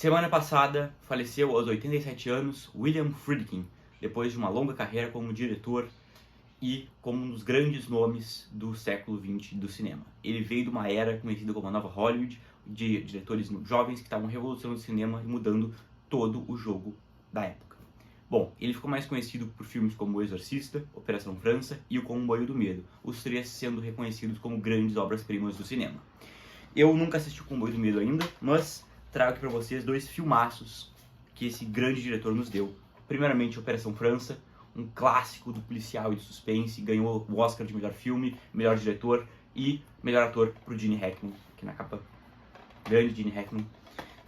Semana passada faleceu aos 87 anos William Friedkin, depois de uma longa carreira como diretor e como um dos grandes nomes do século XX do cinema. Ele veio de uma era conhecida como a Nova Hollywood, de diretores jovens que estavam revolucionando o cinema e mudando todo o jogo da época. Bom, ele ficou mais conhecido por filmes como O Exorcista, Operação França e O Comboio do Medo, os três sendo reconhecidos como grandes obras-primas do cinema. Eu nunca assisti O Comboio do Medo ainda, mas trago aqui pra vocês dois filmaços que esse grande diretor nos deu. Primeiramente, Operação França, um clássico do policial e do suspense, ganhou o Oscar de melhor filme, melhor diretor e melhor ator pro Gene Hackman, aqui na capa, grande Gene Hackman.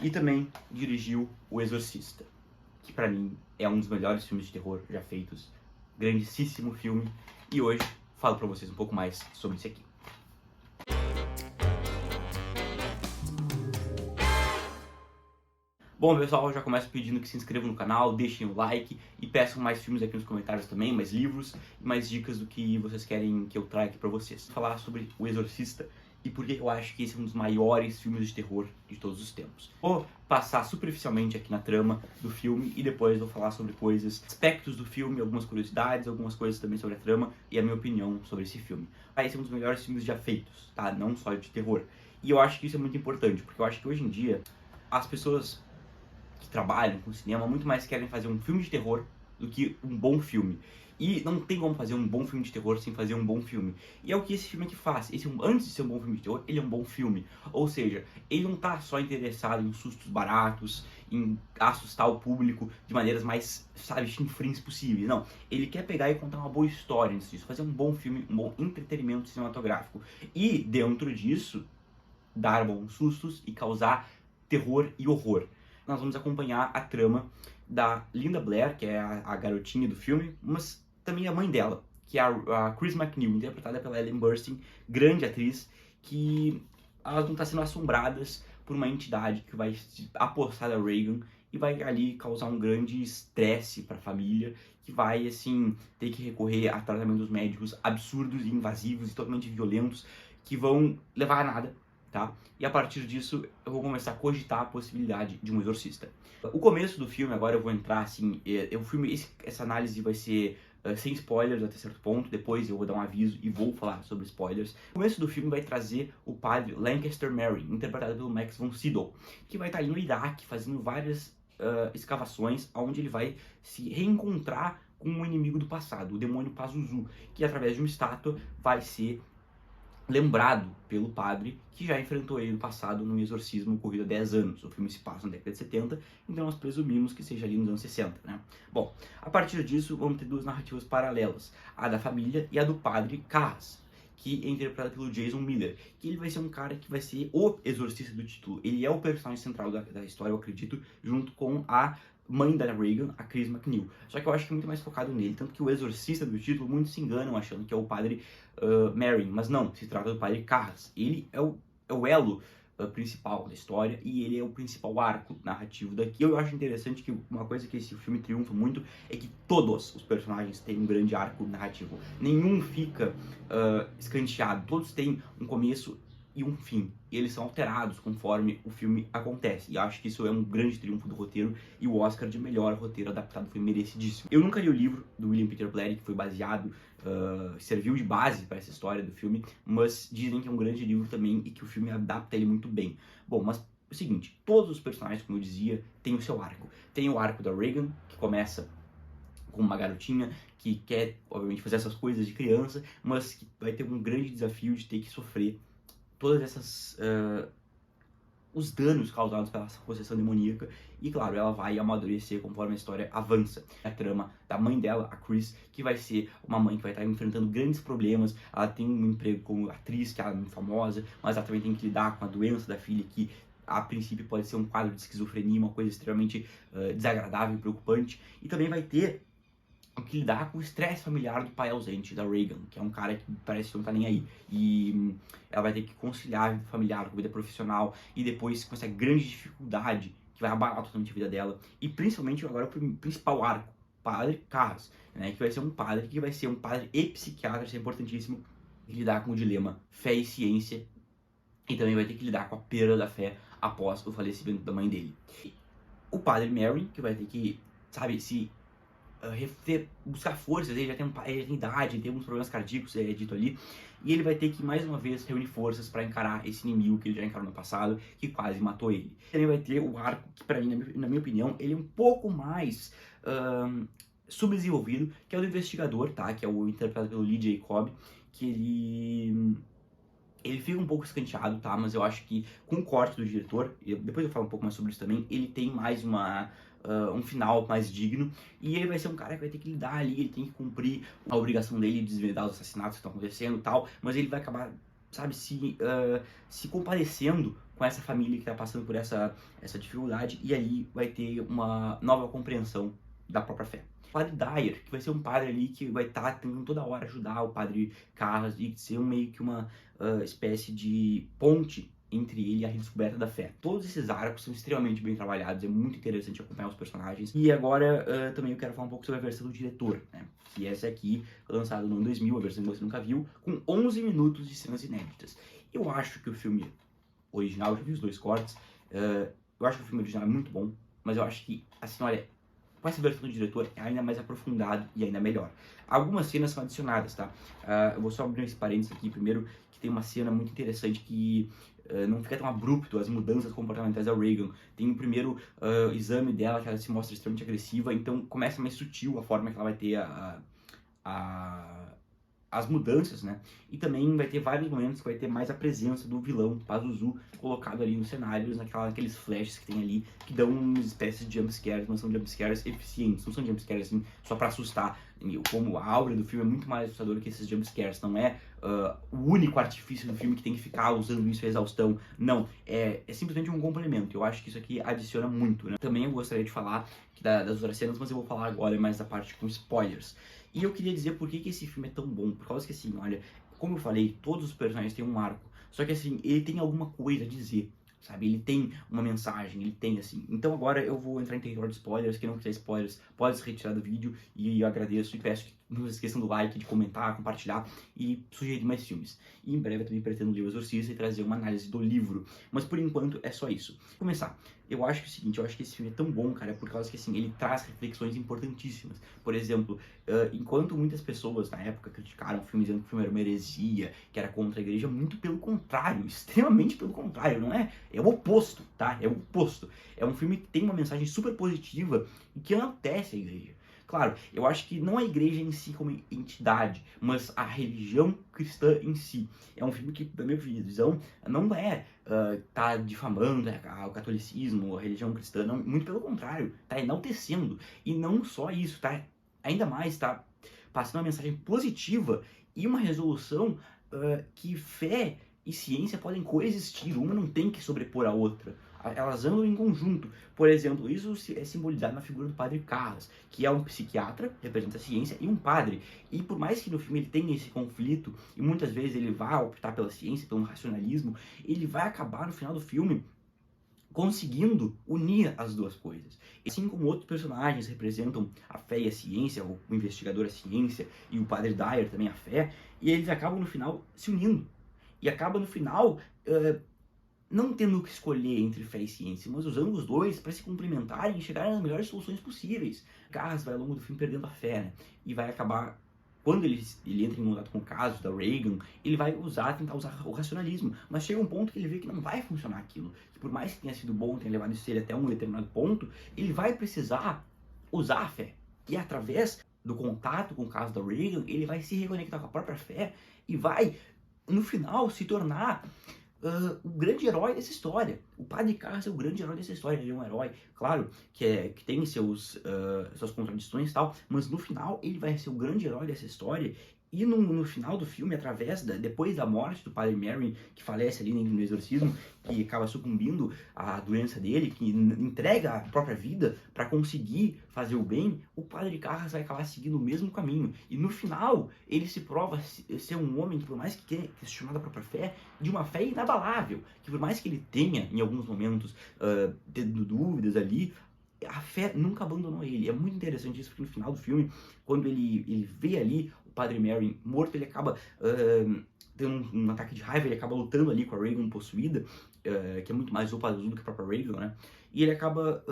E também dirigiu O Exorcista, que pra mim é um dos melhores filmes de terror já feitos, grandíssimo filme, e hoje falo pra vocês um pouco mais sobre isso aqui. Bom, pessoal, eu já começo pedindo que se inscrevam no canal, deixem o like e peçam mais filmes aqui nos comentários também, mais livros e mais dicas do que vocês querem que eu traga aqui pra vocês. Vou falar sobre O Exorcista e por que eu acho que esse é um dos maiores filmes de terror de todos os tempos. Vou passar superficialmente aqui na trama do filme e depois vou falar sobre coisas, aspectos do filme, algumas curiosidades, algumas coisas também sobre a trama e a minha opinião sobre esse filme. Esse é um dos melhores filmes já feitos, tá? Não só de terror. E eu acho que isso é muito importante, porque eu acho que hoje em dia as pessoas que trabalham com cinema muito mais querem fazer um filme de terror do que um bom filme. E não tem como fazer um bom filme de terror sem fazer um bom filme. E é o que esse filme aqui faz. Antes de ser um bom filme de terror, ele é um bom filme. Ou seja, ele não tá só interessado em sustos baratos, em assustar o público de maneiras mais, sabe, chinfrins possíveis. Não, ele quer pegar e contar uma boa história antes disso, fazer um bom filme, um bom entretenimento cinematográfico. E dentro disso, dar bons sustos e causar terror e horror. Nós vamos acompanhar a trama da Linda Blair, que é a garotinha do filme, mas também a mãe dela, que é a Chris McNeil, interpretada pela Ellen Burstyn, grande atriz, que elas vão estar sendo assombradas por uma entidade que vai apossar da Regan e vai ali causar um grande estresse para a família, que vai, assim, ter que recorrer a tratamentos médicos absurdos e invasivos e totalmente violentos, que vão levar a nada. Tá? E a partir disso eu vou começar a cogitar a possibilidade de um exorcista. O começo do filme, agora eu vou entrar assim, essa análise vai ser sem spoilers até certo ponto, depois eu vou dar um aviso e vou falar sobre spoilers. O começo do filme vai trazer o padre Lancaster Mary, interpretado pelo Max von Sydow, que vai estar ali no Iraque fazendo várias escavações, onde ele vai se reencontrar com um inimigo do passado, o demônio Pazuzu, que através de uma estátua vai ser lembrado pelo padre que já enfrentou ele no passado num exorcismo ocorrido há 10 anos. O filme se passa na década de 70, então nós presumimos que seja ali nos anos 60, né? Bom, a partir disso vamos ter duas narrativas paralelas, a da família e a do padre Carras, que é interpretado pelo Jason Miller, que ele vai ser um cara que vai ser o exorcista do título. Ele é o personagem central da história, eu acredito, junto com a mãe da Regan, a Chris McNeil. Só que eu acho que é muito mais focado nele, tanto que o exorcista do título, muitos se enganam achando que é o padre Mary, mas não, se trata do padre Carras. Ele é o elo principal da história e ele é o principal arco narrativo daqui. Eu acho interessante que uma coisa que esse filme triunfa muito é que todos os personagens têm um grande arco narrativo. Nenhum fica escanteado, todos têm um começo e um fim. E eles são alterados conforme o filme acontece. E acho que isso é um grande triunfo do roteiro. E o Oscar de melhor roteiro adaptado foi merecidíssimo. Eu nunca li o livro do William Peter Blatty, que foi baseado, serviu de base para essa história do filme. Mas dizem que é um grande livro também e que o filme adapta ele muito bem. Bom, mas o seguinte, todos os personagens, como eu dizia, têm o seu arco. Tem o arco da Regan, que começa com uma garotinha que quer, obviamente, fazer essas coisas de criança, mas que vai ter um grande desafio de ter que sofrer todas essas os danos causados pela possessão demoníaca e, claro, ela vai amadurecer conforme a história avança. A trama da mãe dela, a Chris, que vai ser uma mãe que vai estar enfrentando grandes problemas. Ela tem um emprego como atriz, que ela é muito famosa, mas ela também tem que lidar com a doença da filha, que a princípio pode ser um quadro de esquizofrenia, uma coisa extremamente desagradável e preocupante. E também vai ter que lidar com o estresse familiar do pai ausente, da Regan, que é um cara que parece que não tá nem aí. E ela vai ter que conciliar a vida familiar com a vida profissional e depois com essa grande dificuldade que vai abalar totalmente a vida dela. E principalmente agora o principal arco, Padre Carras, né, que vai ser um padre e psiquiatra, isso é importantíssimo, lidar com o dilema fé e ciência, e também vai ter que lidar com a perda da fé após o falecimento da mãe dele. o padre Merrin, que vai ter que, sabe, buscar forças, ele já tem idade, ele tem alguns problemas cardíacos, é dito ali, e ele vai ter que mais uma vez reunir forças para encarar esse inimigo que ele já encarou no passado, que quase matou ele. Ele vai ter o arco que, para mim, na minha opinião, ele é um pouco mais subdesenvolvido, que é o do investigador, tá? Que é o interpretado pelo Lee Jacob, que ele fica um pouco escanteado, tá? Mas eu acho que com o corte do diretor, e depois eu falo um pouco mais sobre isso também, ele tem mais um final mais digno, e ele vai ser um cara que vai ter que lidar ali, ele tem que cumprir a obrigação dele de desvendar os assassinatos que estão acontecendo e tal, mas ele vai acabar, sabe, se compadecendo com essa família que tá passando por essa dificuldade, e aí vai ter uma nova compreensão da própria fé. O padre Dyer, que vai ser um padre ali que vai estar tentando toda hora ajudar o padre Carras e ser meio que uma espécie de ponte entre ele e a redescoberta da fé. Todos esses arcos são extremamente bem trabalhados, é muito interessante acompanhar os personagens. E agora também eu quero falar um pouco sobre a versão do diretor, né? Que essa aqui foi lançada no ano 2000, a versão que você nunca viu, com 11 minutos de cenas inéditas. Eu acho que o filme original, eu já vi os 2 cortes, eu acho que o filme original é muito bom, mas eu acho que, assim, olha, com essa versão do diretor é ainda mais aprofundado e ainda melhor. Algumas cenas são adicionadas, tá? Eu vou só abrir esse parênteses aqui primeiro, que tem uma cena muito interessante que não fica tão abrupto as mudanças comportamentais da Regan. Tem o primeiro exame dela, que ela se mostra extremamente agressiva, então começa mais sutil a forma que ela vai ter as mudanças, né? E também vai ter vários momentos que vai ter mais a presença do vilão, Pazuzu, colocado ali nos cenários, naqueles flashes que tem ali, que dão uma espécie de jumpscares, mas são jumpscares eficientes, não são jumpscares assim, só pra assustar. Como a aura do filme é muito mais assustadora que esses jumpscares, não é o único artifício do filme que tem que ficar usando isso a exaustão, não, é simplesmente um complemento. Eu acho que isso aqui adiciona muito, né? Também eu gostaria de falar das outras cenas, mas eu vou falar agora mais da parte com spoilers. E eu queria dizer por que esse filme é tão bom, por causa que assim, olha, como eu falei, todos os personagens têm um arco, só que assim, ele tem alguma coisa a dizer, sabe? Ele tem uma mensagem, ele tem assim. Então agora eu vou entrar em território de spoilers, quem não quiser spoilers pode se retirar do vídeo, e eu agradeço e peço que não se esqueçam do like, de comentar, compartilhar e sugerir mais filmes. E em breve eu também pretendo ler O Exorcista e trazer uma análise do livro, mas por enquanto é só isso. Vou começar. Eu acho que é o seguinte, eu acho que esse filme é tão bom, cara, por causa que assim, ele traz reflexões importantíssimas. Por exemplo, enquanto muitas pessoas na época criticaram o filme dizendo que o filme era uma heresia, que era contra a igreja, muito pelo contrário, extremamente pelo contrário, não é? É o oposto, tá? É o oposto. É um filme que tem uma mensagem super positiva e que enaltece a igreja. Claro, eu acho que não a igreja em si como entidade, mas a religião cristã em si. É um filme que, na minha visão, não tá difamando o catolicismo, a religião cristã, não, muito pelo contrário, tá enaltecendo. E não só isso, tá ainda mais, tá passando uma mensagem positiva e uma resolução que fé e ciência podem coexistir, uma não tem que sobrepor a outra. Elas andam em conjunto. Por exemplo, isso é simbolizado na figura do padre Carras, que é um psiquiatra, representa a ciência, e um padre. E por mais que no filme ele tenha esse conflito, e muitas vezes ele vá optar pela ciência, pelo racionalismo, ele vai acabar no final do filme conseguindo unir as duas coisas. Assim como outros personagens representam a fé e a ciência, o investigador a ciência, e o padre Dyer também a fé, e eles acabam no final se unindo. E acaba no final não tendo que escolher entre fé e ciência, mas usando os dois para se complementarem e chegarem nas melhores soluções possíveis. Carras vai ao longo do filme perdendo a fé, né? E vai acabar, quando ele entra em contato com o caso da Regan, ele vai tentar usar o racionalismo, mas chega um ponto que ele vê que não vai funcionar aquilo, que por mais que tenha sido bom, tenha levado isso ele até um determinado ponto, ele vai precisar usar a fé. E através do contato com o caso da Regan, ele vai se reconectar com a própria fé e vai, no final, se tornar o grande herói dessa história. O padre Carras é o grande herói dessa história. Ele é um herói, claro, que tem suas contradições e tal, mas no final ele vai ser o grande herói dessa história. E no final do filme, depois da morte do padre Merrin, que falece ali no exorcismo, que acaba sucumbindo à doença dele, que entrega a própria vida para conseguir fazer o bem, o padre Carras vai acabar seguindo o mesmo caminho. E no final, ele se prova ser um homem que, por mais que tenha questionado a própria fé, de uma fé inabalável, que por mais que ele tenha, em alguns momentos, tendo dúvidas ali, a fé nunca abandonou ele. É muito interessante isso, porque no final do filme, quando ele vê ali o padre Merrin morto, ele acaba tendo um ataque de raiva, ele acaba lutando ali com a Regan possuída, que é muito mais o Pazuzu do que a própria Reagan, né? E ele acaba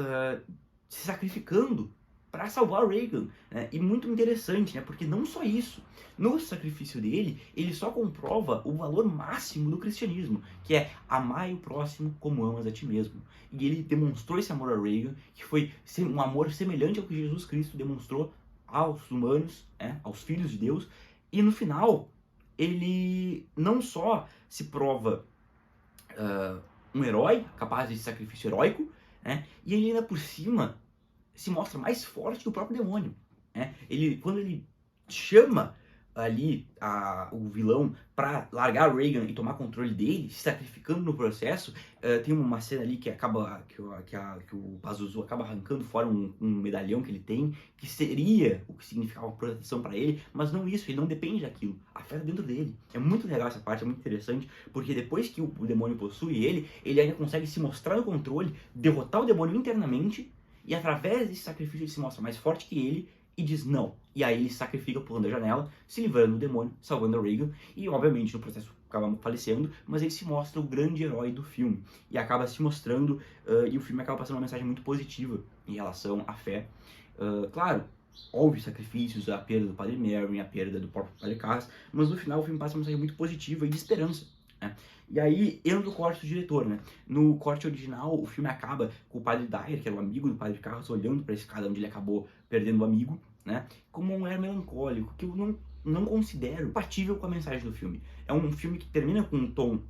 se sacrificando para salvar o Reagan, né? E muito interessante, né? Porque não só isso, no sacrifício dele, ele só comprova o valor máximo do cristianismo, que é amar o próximo como amas a ti mesmo. E ele demonstrou esse amor a Reagan, que foi um amor semelhante ao que Jesus Cristo demonstrou aos humanos, né? Aos filhos de Deus. E no final, ele não só se prova um herói, capaz de sacrifício heróico, né? E ele ainda por cima se mostra mais forte que o próprio demônio, né? Quando ele chama ali o vilão para largar Reagan e tomar controle dele, se sacrificando no processo, tem uma cena ali que acaba que o Pazuzu acaba arrancando fora um medalhão que ele tem, que seria o que significava uma proteção para ele, mas não isso, ele não depende daquilo, afeta dentro dele. É muito legal essa parte, é muito interessante, porque depois que o demônio possui ele ainda consegue se mostrar no controle, derrotar o demônio internamente, e através desse sacrifício ele se mostra mais forte que ele e diz não. E aí ele se sacrifica pulando a janela, se livrando do demônio, salvando a Reagan. E obviamente no processo acaba falecendo, mas ele se mostra o grande herói do filme. E acaba se mostrando, e o filme acaba passando uma mensagem muito positiva em relação à fé. Claro, houve sacrifícios, a perda do Padre Merrin, a perda do próprio Padre Carras, mas no final o filme passa uma mensagem muito positiva e de esperança, né? E aí entra o corte do diretor, né? No corte original, o filme acaba com o Padre Dyer, que era o amigo do Padre Carras, olhando para a escada onde ele acabou perdendo o amigo, né? Como um ar melancólico, que eu não considero compatível com a mensagem do filme. É um filme que termina com um tom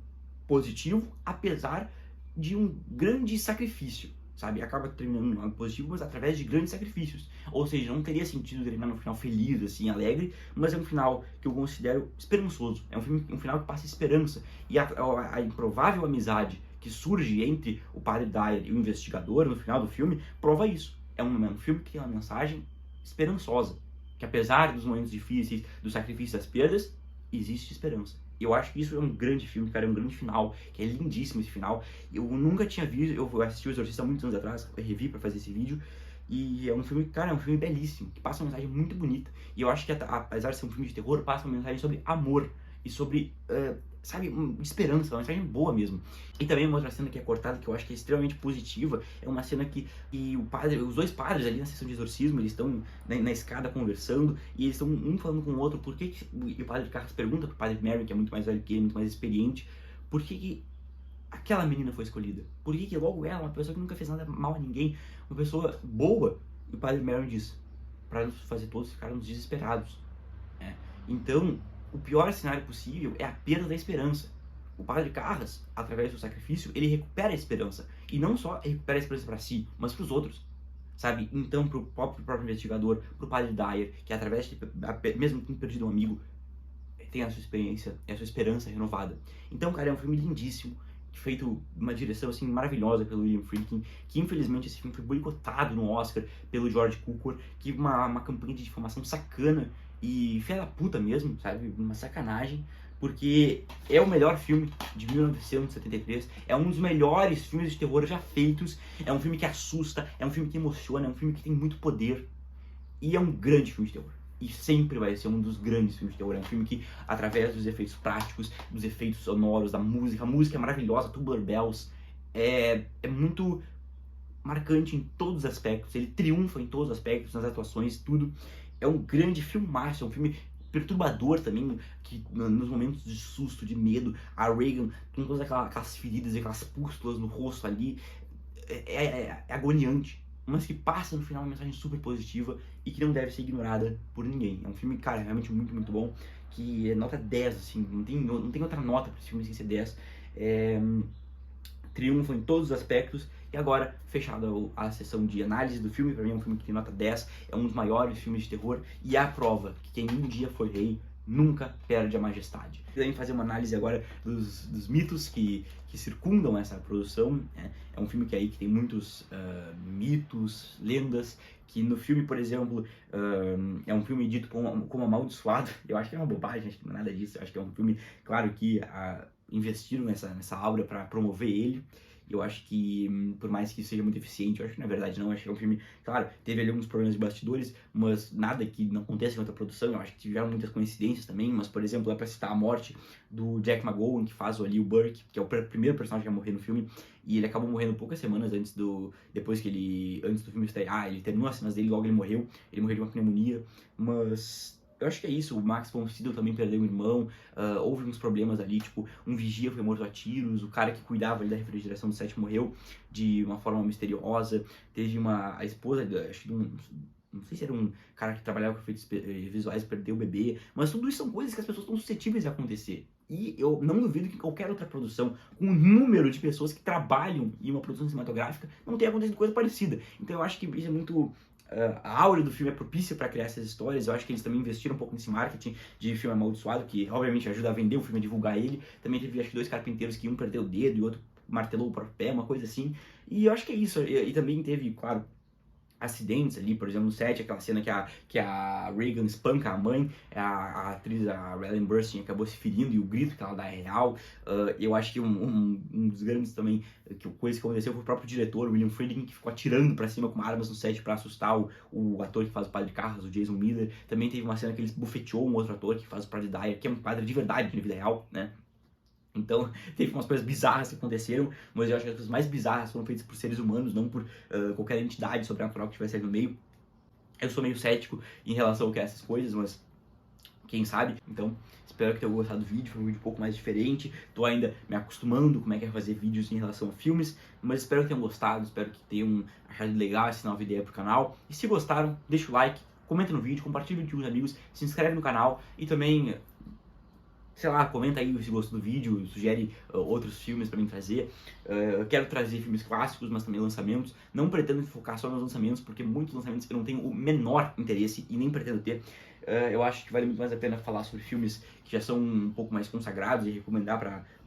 positivo, apesar de um grande sacrifício, sabe? Acaba terminando no lado positivo, mas através de grandes sacrifícios. Ou seja, não teria sentido terminar no final feliz, assim, alegre, mas é um final que eu considero esperançoso. É um final que passa esperança. E a improvável amizade que surge entre o Padre Dyer e o investigador no final do filme prova isso. É um filme que tem uma mensagem esperançosa, que apesar dos momentos difíceis, do sacrifício, das perdas, existe esperança. Eu acho que isso é um grande filme, cara, é um grande final, que é lindíssimo esse final. Eu nunca tinha visto, eu assisti O Exorcista há muitos anos atrás, eu revi pra fazer esse vídeo, e é um filme, cara, é um filme belíssimo, que passa uma mensagem muito bonita. E eu acho que, apesar de ser um filme de terror, passa uma mensagem sobre amor e sobre, sabe, esperança, uma mensagem boa mesmo. E também uma outra cena que é cortada, que eu acho que é extremamente positiva, é uma cena que os dois padres ali na sessão de exorcismo, eles estão na escada conversando, e eles estão um falando com o outro, e o Padre Carras pergunta pro Padre Merrin, que é muito mais velho que ele, muito mais experiente, por que aquela menina foi escolhida? Por que logo ela, uma pessoa que nunca fez nada mal a ninguém, uma pessoa boa? E o Padre Merrin diz, para nos fazer todos ficarmos desesperados. Então, o pior cenário possível é a perda da esperança. O Padre Carras, através do sacrifício, ele recupera a esperança. E não só recupera a esperança para si, mas para os outros, sabe? Então, pro próprio investigador, pro Padre Dyer, que através de, mesmo tendo perdido um amigo, tem a sua experiência, a sua esperança renovada. Então, cara, é um filme lindíssimo, feito uma direção assim maravilhosa pelo William Friedkin, que infelizmente esse filme foi boicotado no Oscar pelo George Cukor, que uma campanha de difamação sacana e filha da puta mesmo, sabe? Uma sacanagem, porque é o melhor filme de 1973, é um dos melhores filmes de terror já feitos, é um filme que assusta, é um filme que emociona, é um filme que tem muito poder, e é um grande filme de terror. E sempre vai ser um dos grandes filmes de terror. É um filme que, através dos efeitos práticos, dos efeitos sonoros, da música, a música é maravilhosa, Tubular Bells, é muito marcante em todos os aspectos, ele triunfa em todos os aspectos, nas atuações, tudo. É um grande filmaço, é um filme perturbador também, que nos momentos de susto, de medo, a Reagan com todas aquelas feridas e aquelas pústulas no rosto ali, é agoniante, mas que passa no final uma mensagem super positiva e que não deve ser ignorada por ninguém. É um filme, cara, realmente muito, muito bom, que é nota 10, assim, não tem outra nota para esse filme sem ser 10. Triunfa em todos os aspectos. E agora, fechada a sessão de análise do filme, para mim é um filme que tem nota 10, é um dos maiores filmes de terror, e é a prova que quem um dia foi rei nunca perde a majestade. Também fazer uma análise agora dos mitos que circundam essa produção, né? É um filme que tem muitos mitos, lendas, que no filme, por exemplo, é um filme dito como amaldiçoado. Eu acho que é uma bobagem, acho que não é nada disso. Eu acho que é um filme, claro, que investiram nessa obra para promover ele. Eu acho que, por mais que seja muito eficiente, eu acho que na verdade não, acho que é um filme, claro, teve ali alguns problemas de bastidores, mas nada que não aconteça em outra produção. Eu acho que tiveram muitas coincidências também, mas, por exemplo, é pra citar a morte do Jack McGowan, que faz ali o Burke, que é o primeiro personagem a morrer no filme, e ele acabou morrendo poucas semanas antes do filme estrear. Ele terminou as cenas dele, logo ele morreu de uma pneumonia, mas eu acho que é isso. O Max von Sydow também perdeu um irmão, houve uns problemas ali, tipo, um vigia foi morto a tiros, o cara que cuidava ali da refrigeração do set morreu de uma forma misteriosa, teve a esposa, acho que não sei se era um cara que trabalhava com efeitos visuais, perdeu o bebê, mas tudo isso são coisas que as pessoas estão suscetíveis a acontecer. E eu não duvido que qualquer outra produção, com o número de pessoas que trabalham em uma produção cinematográfica, não tenha acontecido coisa parecida. Então eu acho que isso é muito... a aura do filme é propícia para criar essas histórias. Eu acho que eles também investiram um pouco nesse marketing de filme amaldiçoado, que obviamente ajuda a vender o filme, a divulgar ele. Também teve, acho que, 2 carpinteiros que um perdeu o dedo e o outro martelou o próprio pé, uma coisa assim. E eu acho que é isso. E também teve, claro, acidentes ali, por exemplo, no set, aquela cena que a Regan espanca a mãe, a atriz, a Ellen Burstyn, acabou se ferindo, e o grito que ela dá é real. Eu acho que um dos grandes também, coisa que aconteceu, foi o próprio diretor, William Friedkin, que ficou atirando pra cima com armas no set pra assustar o ator que faz o Padre Carlos, o Jason Miller. Também teve uma cena que ele bufeteou um outro ator que faz o Padre Dyer, que é um padre de verdade, na vida real, né? Então, teve umas coisas bizarras que aconteceram, mas eu acho que as coisas mais bizarras foram feitas por seres humanos, não por qualquer entidade sobrenatural que estivesse ali no meio. Eu sou meio cético em relação a essas coisas, mas quem sabe? Então, espero que tenham gostado do vídeo. Foi um vídeo um pouco mais diferente. Tô ainda me acostumando como é que é fazer vídeos em relação a filmes, mas espero que tenham gostado, espero que tenham achado legal essa nova ideia pro canal. E se gostaram, deixa o like, comenta no vídeo, compartilha com os amigos, se inscreve no canal e também... sei lá, comenta aí se gostou do vídeo, sugere outros filmes pra mim trazer. Eu quero trazer filmes clássicos, mas também lançamentos. Não pretendo focar só nos lançamentos, porque muitos lançamentos eu não tenho o menor interesse e nem pretendo ter. Eu acho que vale muito mais a pena falar sobre filmes que já são um pouco mais consagrados e recomendar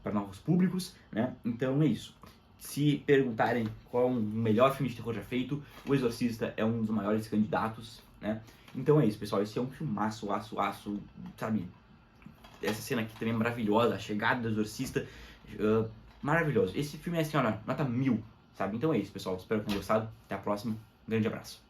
para novos públicos, né? Então é isso. Se perguntarem qual é o melhor filme de terror já feito, O Exorcista é um dos maiores candidatos, né? Então é isso, pessoal. Esse é um filmaço, sabe? Essa cena aqui também é maravilhosa, a chegada do Exorcista, maravilhoso. Esse filme é assim, ó, nota 1000, sabe? Então é isso, pessoal. Espero que tenham gostado. Até a próxima. Um grande abraço.